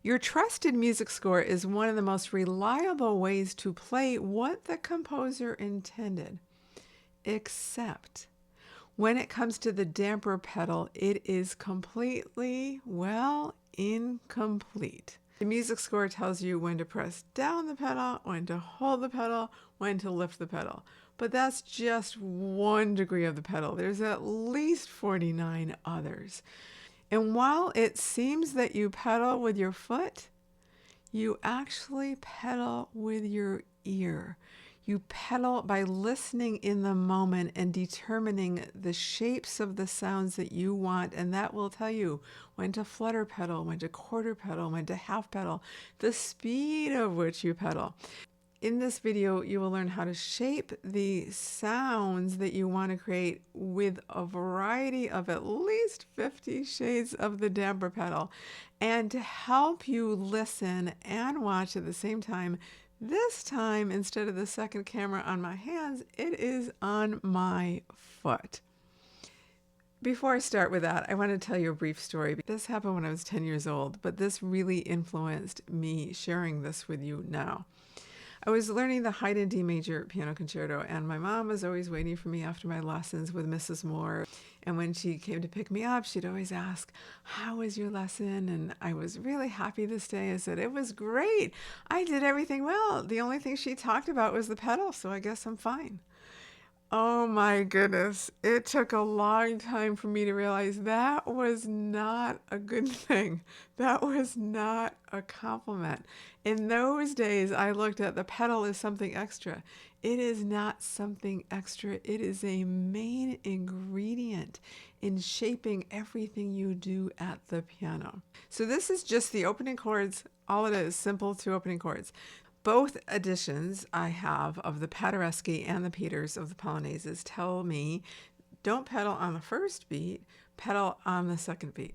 Your trusted music score is one of the most reliable ways to play what the composer intended. Except when it comes to the damper pedal, it is completely, well, incomplete. The music score tells you when to press down the pedal, when to hold the pedal, when to lift the pedal. But that's just one degree of the pedal. There's at least 49 others. And while it seems that you pedal with your foot, you actually pedal with your ear. You pedal by listening in the moment and determining the shapes of the sounds that you want, and that will tell you when to flutter pedal, when to quarter pedal, when to half pedal, the speed of which you pedal. In this video, you will learn how to shape the sounds that you want to create with a variety of at least 50 shades of the damper pedal. And to help you listen and watch at the same time, this time, instead of the second camera on my hands, it is on my foot. Before I start with that, I want to tell you a brief story. This happened when I was 10 years old, but this really influenced me sharing this with you now. I was learning the Haydn D major piano concerto, and my mom was always waiting for me after my lessons with Mrs. Moore. And when she came to pick me up, she'd always ask, "How was your lesson?" And I was really happy this day. I said, "It was great. I did everything well. The only thing she talked about was the pedal, so I guess I'm fine." Oh my goodness. It took a long time for me to realize that was not a good thing. That was not a compliment. In those days, I looked at the pedal as something extra. It is not something extra. It is a main ingredient in shaping everything you do at the piano. So this is just the opening chords. All it is, simple two opening chords. Both editions I have of the Paderewski and the Peters of the Polonaises tell me don't pedal on the first beat, pedal on the second beat.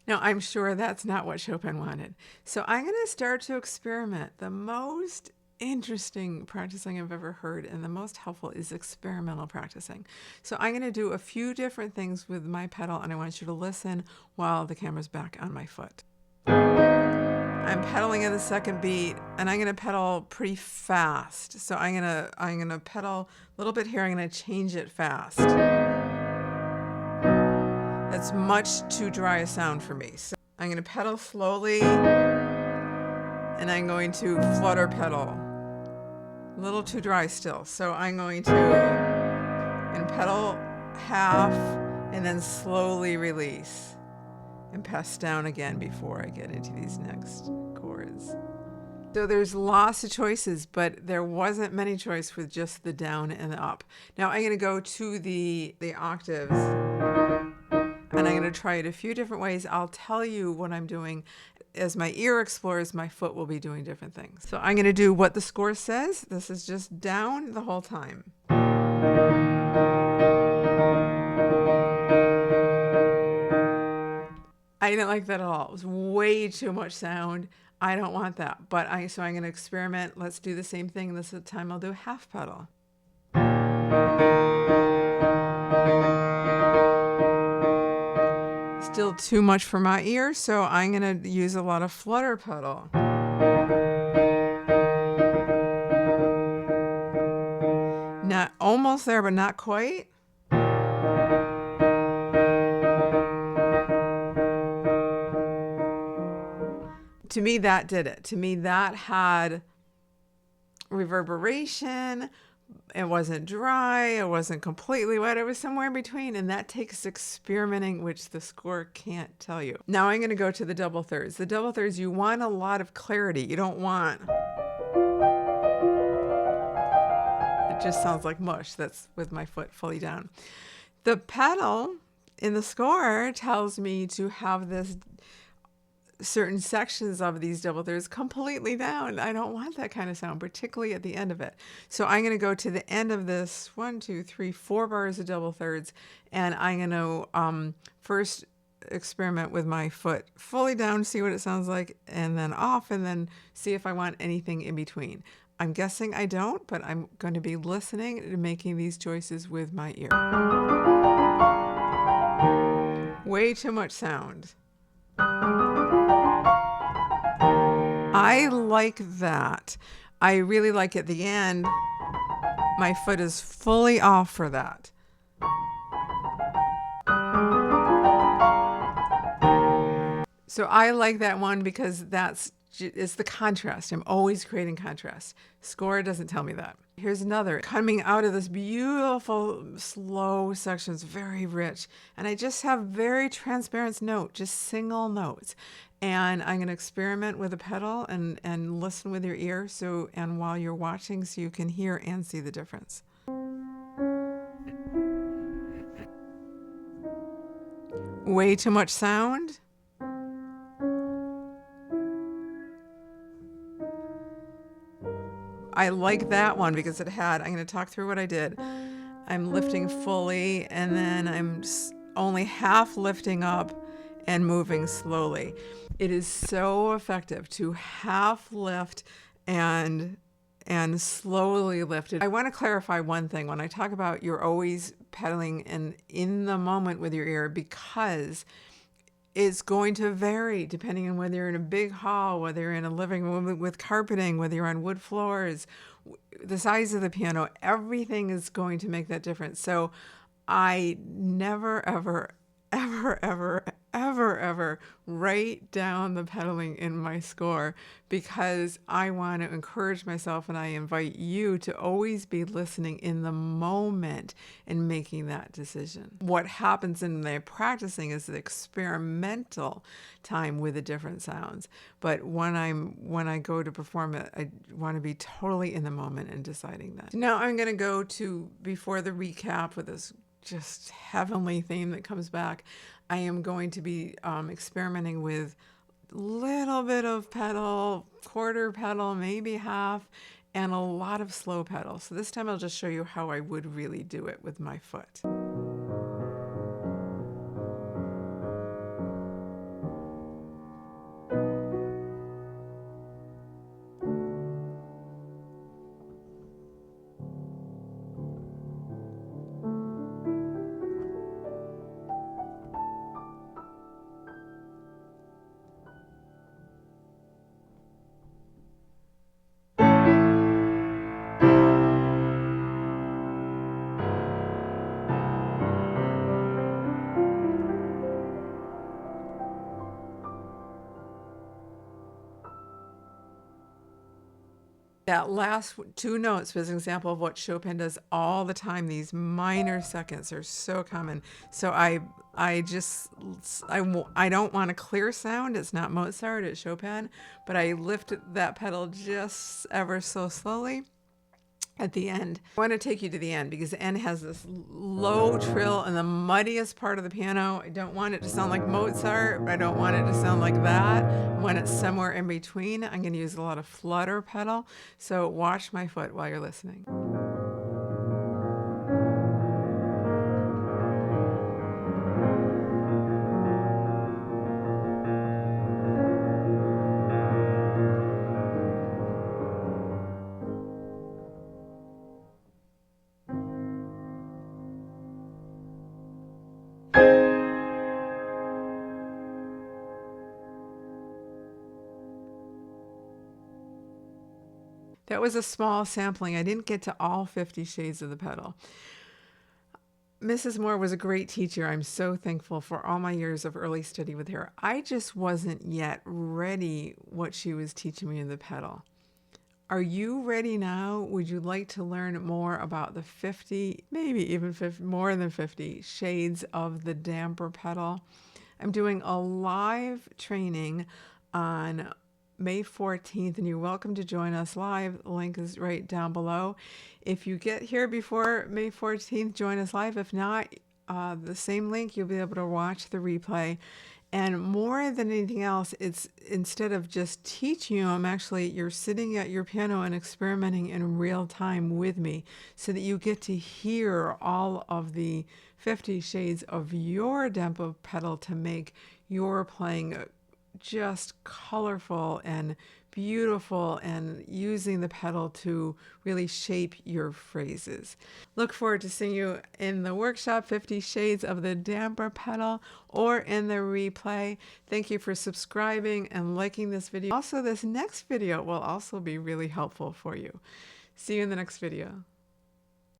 Now, I'm sure that's not what Chopin wanted. So I'm going to start to experiment. The most interesting practicing I've ever heard and the most helpful is experimental practicing. So I'm going to do a few different things with my pedal, and I want you to listen while the camera's back on my foot. I'm pedaling at the second beat, and I'm going to pedal pretty fast. So I'm going to pedal a little bit here. I'm going to change it fast. That's much too dry a sound for me. So I'm going to pedal slowly, and I'm going to flutter pedal. A little too dry still. So I'm going to pedal half and then slowly release and pass down again before I get into these next chords. So there's lots of choices, but there wasn't many choice with just the down and the up. Now I'm going to go to the octaves, and I'm going to try it a few different ways. I'll tell you what I'm doing. As my ear explores, my foot will be doing different things. So I'm going to do what the score says. This is just down the whole time. I didn't like that at all. It was way too much sound. I don't want that. So I'm going to experiment. Let's do the same thing. This time I'll do half pedal. Still too much for my ear, so I'm going to use a lot of flutter pedal. Not almost there, but not quite. To me, that did it. To me, that had reverberation. It wasn't dry, it wasn't completely wet, it was somewhere in between, and that takes experimenting, which the score can't tell you. Now I'm going to go to the double thirds. The double thirds, you want a lot of clarity. You don't want... It just sounds like mush. That's with my foot fully down. The pedal in the score tells me to have this certain sections of these double thirds completely down. I don't want that kind of sound, particularly at the end of it. So I'm going to go to the end of this 1, 2, 3, 4 bars of double thirds, and I'm going to first experiment with my foot fully down, see what it sounds like, and then off, and then see if I want anything in between. I'm guessing I don't, but I'm going to be listening and making these choices with my ear. way too much sound. I like that. I really like at the end, my foot is fully off for that. So I like that one because it's the contrast. I'm always creating contrast. Score doesn't tell me that. Here's another coming out of this beautiful slow section. It's very rich. And I just have very transparent note, just single notes. And I'm going to experiment with a pedal and listen with your ear. And while you're watching, so you can hear and see the difference. Way too much sound. I like that one because I'm going to talk through what I did. I'm lifting fully and then I'm just only half lifting up and moving slowly. It is so effective to half lift and slowly lift it. I want to clarify one thing. When I talk about you're always pedaling in the moment with your ear, because it's going to vary depending on whether you're in a big hall, whether you're in a living room with carpeting, whether you're on wood floors, the size of the piano, everything is going to make that difference. So I never, ever, ever, ever, ever, ever write down the pedaling in my score because I want to encourage myself, and I invite you to always be listening in the moment and making that decision. What happens in the practicing is the experimental time with the different sounds. But when I go to perform it, I want to be totally in the moment and deciding that. Now I'm going to go to, before the recap with this just heavenly theme that comes back, I am going to be experimenting with a little bit of pedal, quarter pedal, maybe half, and a lot of slow pedal. So this time I'll just show you how I would really do it with my foot. That last two notes was an example of what Chopin does all the time. These minor seconds are so common. So I don't want a clear sound. It's not Mozart, it's Chopin, but I lift that pedal just ever so slowly at the end. I want to take you to the end because the end has this low trill and the muddiest part of the piano. I don't want it to sound like Mozart. I don't want it to sound like that. I want it somewhere in between. I'm going to use a lot of flutter pedal. So watch my foot while you're listening. That was a small sampling. I didn't get to all 50 shades of the pedal. Mrs. Moore was a great teacher. I'm so thankful for all my years of early study with her. I just wasn't yet ready what she was teaching me in the pedal. Are you ready now? Would you like to learn more about the 50, maybe even 50, more than 50 shades of the damper pedal? I'm doing a live training on May 14th, and you're welcome to join us live. The link is right down below. If you get here before May 14th, join us live. If not, the same link, you'll be able to watch the replay. And more than anything else, it's instead of just teaching you, you're sitting at your piano and experimenting in real time with me so that you get to hear all of the 50 shades of your damper pedal to make your playing just colorful and beautiful and using the pedal to really shape your phrases. Look forward to seeing you in the workshop, 50 Shades of the Damper Pedal, or in the replay. Thank you for subscribing and liking this video. Also, this next video will also be really helpful for you. See you in the next video.